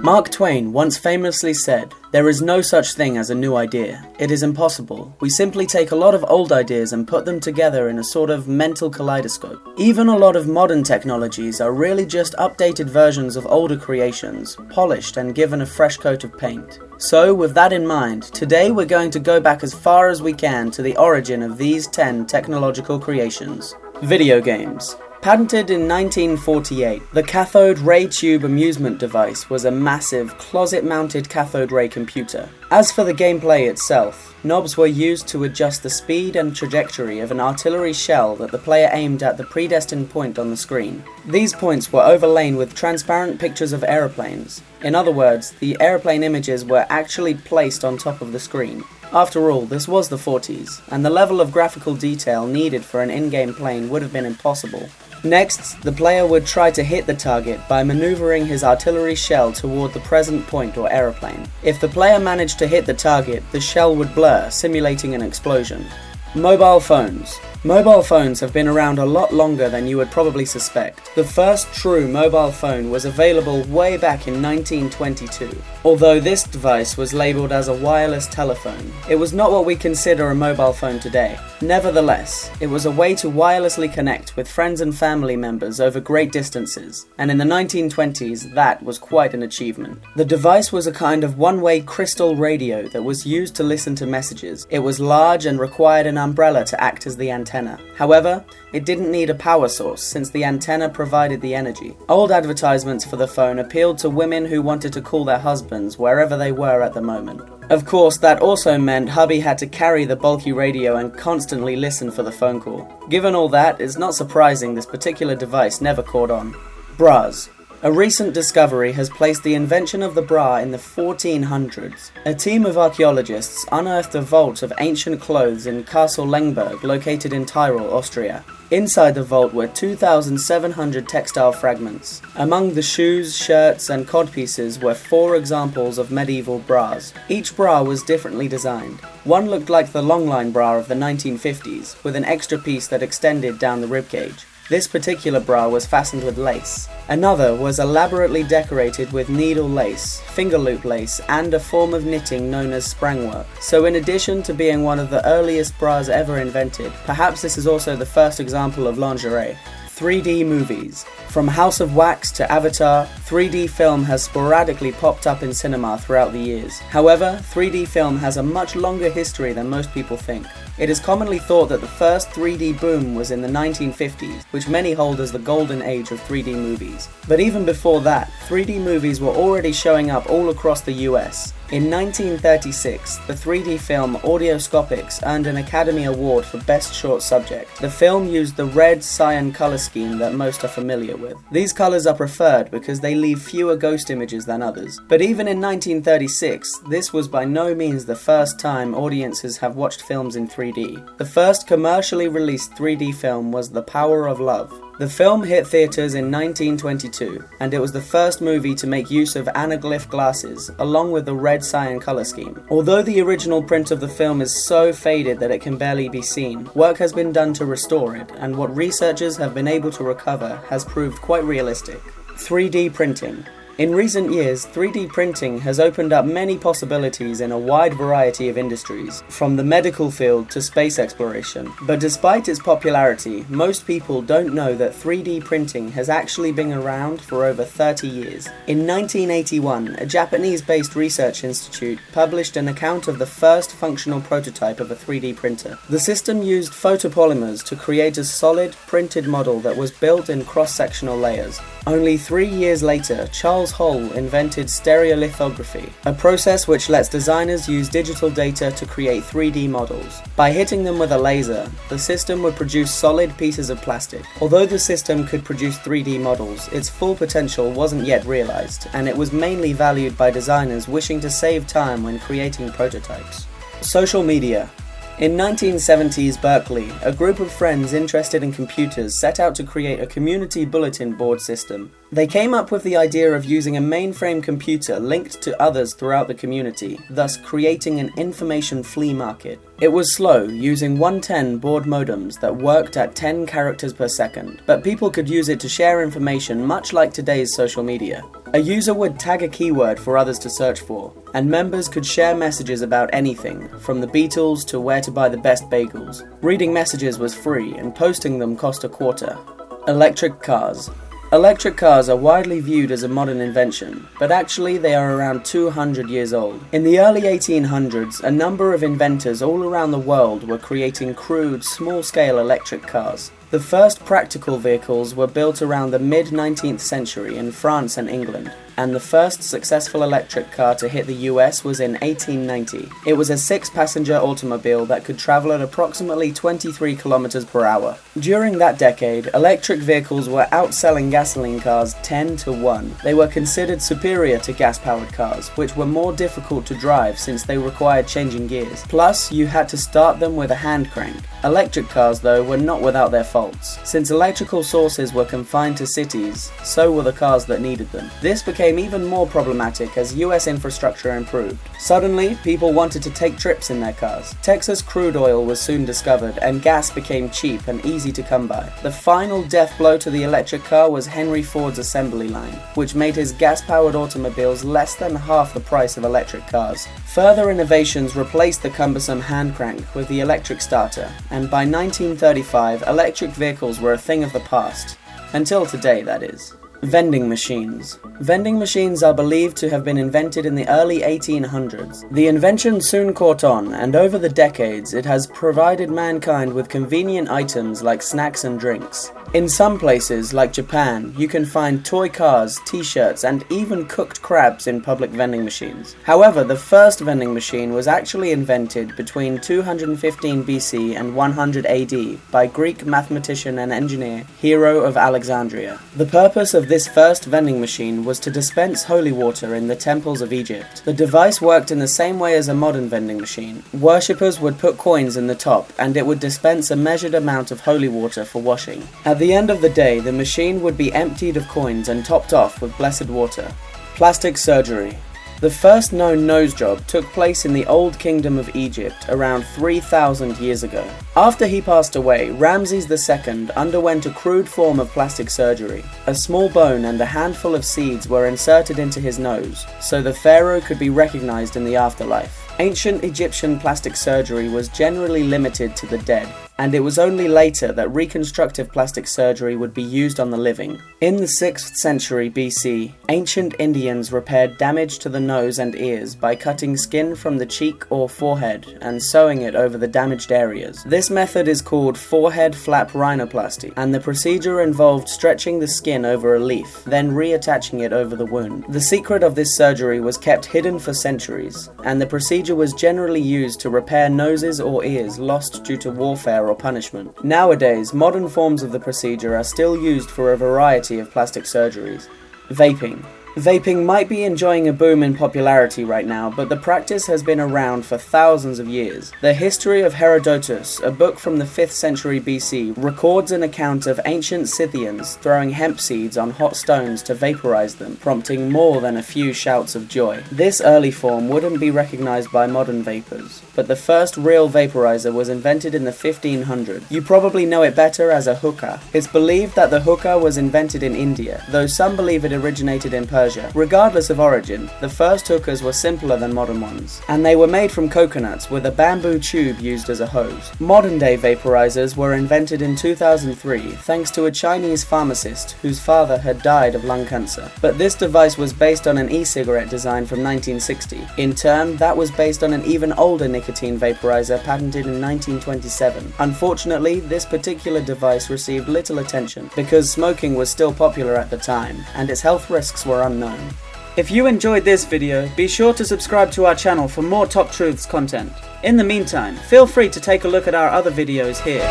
Mark Twain once famously said, "There is no such thing as a new idea. It is impossible. We simply take a lot of old ideas and put them together in a sort of mental kaleidoscope." Even a lot of modern technologies are really just updated versions of older creations, polished and given a fresh coat of paint. So, with that in mind, today we're going to go back as far as we can to the origin of these 10 technological creations. Video games. Patented in 1948, the cathode ray tube amusement device was a massive, closet-mounted cathode ray computer. As for the gameplay itself, knobs were used to adjust the speed and trajectory of an artillery shell that the player aimed at the predestined point on the screen. These points were overlain with transparent pictures of aeroplanes. In other words, the aeroplane images were actually placed on top of the screen. After all, this was the 40s, and the level of graphical detail needed for an in-game plane would have been impossible. Next, the player would try to hit the target by maneuvering his artillery shell toward the present point or aeroplane. If the player managed to hit the target, the shell would blur, simulating an explosion. Mobile phones. Mobile phones have been around a lot longer than you would probably suspect. The first true mobile phone was available way back in 1922. Although this device was labeled as a wireless telephone, it was not what we consider a mobile phone today. Nevertheless, it was a way to wirelessly connect with friends and family members over great distances, and in the 1920s that was quite an achievement. The device was a kind of one-way crystal radio that was used to listen to messages. It was large and required an umbrella to act as the antenna. However, it didn't need a power source since the antenna provided the energy. Old advertisements for the phone appealed to women who wanted to call their husbands wherever they were at the moment. Of course, that also meant hubby had to carry the bulky radio and constantly listen for the phone call. Given all that, it's not surprising this particular device never caught on. Bras. A recent discovery has placed the invention of the bra in the 1400s. A team of archaeologists unearthed a vault of ancient clothes in Castle Lengberg, located in Tyrol, Austria. Inside the vault were 2,700 textile fragments. Among the shoes, shirts, and codpieces were 4 examples of medieval bras. Each bra was differently designed. One looked like the longline bra of the 1950s, with an extra piece that extended down the ribcage. This particular bra was fastened with lace. Another was elaborately decorated with needle lace, finger loop lace, and a form of knitting known as sprangwork. So in addition to being one of the earliest bras ever invented, perhaps this is also the first example of lingerie. 3D movies. From House of Wax to Avatar, 3D film has sporadically popped up in cinema throughout the years. However, 3D film has a much longer history than most people think. It is commonly thought that the first 3D boom was in the 1950s, which many hold as the golden age of 3D movies. But even before that, 3D movies were already showing up all across the US. In 1936, the 3D film Audioscopics earned an Academy Award for Best Short Subject. The film used the red cyan color scheme that most are familiar with. These colors are preferred because they leave fewer ghost images than others. But even in 1936, this was by no means the first time audiences have watched films in 3D. The first commercially released 3D film was The Power of Love. The film hit theaters in 1922, and it was the first movie to make use of anaglyph glasses, along with the red cyan color scheme. Although the original print of the film is so faded that it can barely be seen, work has been done to restore it, and what researchers have been able to recover has proved quite realistic. 3D printing. In recent years, 3D printing has opened up many possibilities in a wide variety of industries, from the medical field to space exploration. But despite its popularity, most people don't know that 3D printing has actually been around for over 30 years. In 1981, a Japanese-based research institute published an account of the first functional prototype of a 3D printer. The system used photopolymers to create a solid, printed model that was built in cross-sectional layers. Only 3 years later, Charles Hull invented stereolithography, a process which lets designers use digital data to create 3D models. By hitting them with a laser, the system would produce solid pieces of plastic. Although the system could produce 3D models, its full potential wasn't yet realized, and it was mainly valued by designers wishing to save time when creating prototypes. Social media. In 1970s Berkeley, a group of friends interested in computers set out to create a community bulletin board system. They came up with the idea of using a mainframe computer linked to others throughout the community, thus creating an information flea market. It was slow, using 110 baud modems that worked at 10 characters per second, but people could use it to share information much like today's social media. A user would tag a keyword for others to search for, and members could share messages about anything, from the Beatles to where to buy the best bagels. Reading messages was free, and posting them cost a quarter. Electric cars. Electric cars are widely viewed as a modern invention, but actually they are around 200 years old. In the early 1800s, a number of inventors all around the world were creating crude, small-scale electric cars. The first practical vehicles were built around the mid-19th century in France and England, and the first successful electric car to hit the US was in 1890. It was a 6-passenger automobile that could travel at approximately 23 kilometers per hour. During that decade, electric vehicles were outselling gasoline cars 10-1. They were considered superior to gas-powered cars, which were more difficult to drive since they required changing gears. Plus, you had to start them with a hand crank. Electric cars, though, were not without their faults. Since electrical sources were confined to cities, so were the cars that needed them. This became even more problematic as US infrastructure improved. Suddenly, people wanted to take trips in their cars. Texas crude oil was soon discovered, and gas became cheap and easy to come by. The final death blow to the electric car was Henry Ford's assembly line, which made his gas-powered automobiles less than half the price of electric cars. Further innovations replaced the cumbersome hand crank with the electric starter, and by 1935, electric vehicles were a thing of the past. Until today, that is. Vending machines. Vending machines are believed to have been invented in the early 1800s. The invention soon caught on, and over the decades it has provided mankind with convenient items like snacks and drinks. In some places, like Japan, you can find toy cars, t-shirts, and even cooked crabs in public vending machines. However, the first vending machine was actually invented between 215 BC and 100 AD by Greek mathematician and engineer Hero of Alexandria. The purpose of this first vending machine was to dispense holy water in the temples of Egypt. The device worked in the same way as a modern vending machine. Worshippers would put coins in the top, and it would dispense a measured amount of holy water for washing. At the end of the day, the machine would be emptied of coins and topped off with blessed water. Plastic surgery. The first known nose job took place in the Old Kingdom of Egypt around 3,000 years ago. After he passed away, Ramses II underwent a crude form of plastic surgery. A small bone and a handful of seeds were inserted into his nose, so the pharaoh could be recognized in the afterlife. Ancient Egyptian plastic surgery was generally limited to the dead, and it was only later that reconstructive plastic surgery would be used on the living. In the 6th century BC, ancient Indians repaired damage to the nose and ears by cutting skin from the cheek or forehead and sewing it over the damaged areas. This method is called forehead flap rhinoplasty, and the procedure involved stretching the skin over a leaf, then reattaching it over the wound. The secret of this surgery was kept hidden for centuries, and the procedure was generally used to repair noses or ears lost due to warfare or punishment. Nowadays, modern forms of the procedure are still used for a variety of plastic surgeries. Vaping. Vaping might be enjoying a boom in popularity right now, but the practice has been around for thousands of years. The History of Herodotus, a book from the 5th century BC, records an account of ancient Scythians throwing hemp seeds on hot stones to vaporize them, prompting more than a few shouts of joy. This early form wouldn't be recognized by modern vapors, but the first real vaporizer was invented in the 1500s. You probably know it better as a hookah. It's believed that the hookah was invented in India, though some believe it originated in Persia. Regardless of origin, the first hookahs were simpler than modern ones, and they were made from coconuts with a bamboo tube used as a hose. Modern-day vaporizers were invented in 2003 thanks to a Chinese pharmacist whose father had died of lung cancer. But this device was based on an e-cigarette design from 1960. In turn, that was based on an even older nicotine vaporizer patented in 1927. Unfortunately, this particular device received little attention because smoking was still popular at the time, and its health risks were unknown. If you enjoyed this video, be sure to subscribe to our channel for more Top Truths content. In the meantime, feel free to take a look at our other videos here.